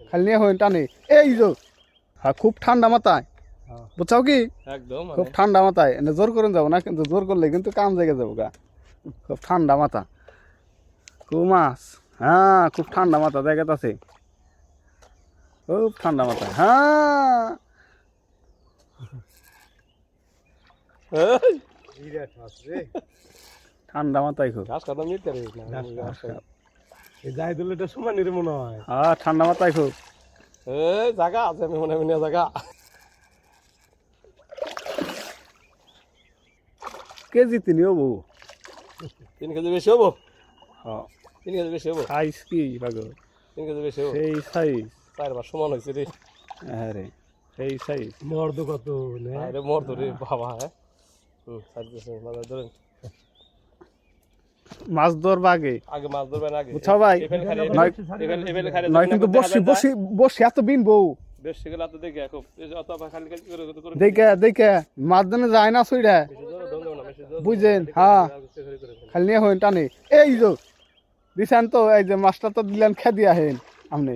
খালি নিয়ে হইন টানে এই যে হ্যাঁ খুব ঠান্ডা মাথায় বুঝছাও কি একদম খুব ঠান্ডা মাথায় এনে জোর করে যাবো না কিন্তু জোর করলে কিন্তু কাম জেগে যাবো গা খুব ঠান্ডা মাথা কু মাছ হ্যাঁ খুব ঠান্ডা মাথা জায়গাতে আছে খুব ঠান্ডা মাথা হ্যাঁ ঠান্ডা মাথায় খুব ঘাস খাতাম নিতে রে যাই দিলে এটা সমান রে মনে হয় হ্যাঁ ঠান্ডা মাথায় খুব এই জায়গা আছে আমি মনে মনে জায়গা কেজি তিনি হবো 3 কেজি বেশি হবো হ্যাঁ 3 কেজি বেশি হবো সাইজ কি পাগল 3 কেজি বেশি হবো সেই সাইজ 4 বার সমান হইছে রে হ্যাঁ রে সেই সাইজ মর্দ কত নে আরে মর তো রে বাবা হ্যাঁ সাইজ মাছ ধরেন মাছ ধরবা আগে আগে মাছ ধরবেন আগে বুঝছো ভাই এভেল খারে নয় কিন্তু বসি বসি বসি এত বিনবো বেশ গেল তো দেখে খুব অত খালি করে দেখে দেখে মাছ ধরে যায় না সুইডা বুঝছেন হ্যাঁ খালি নিয়ে হইন টানে এই যে দিছেন তো এই যে মাছটা তো দিলেন খেয়ে দিয়া হেন আপনি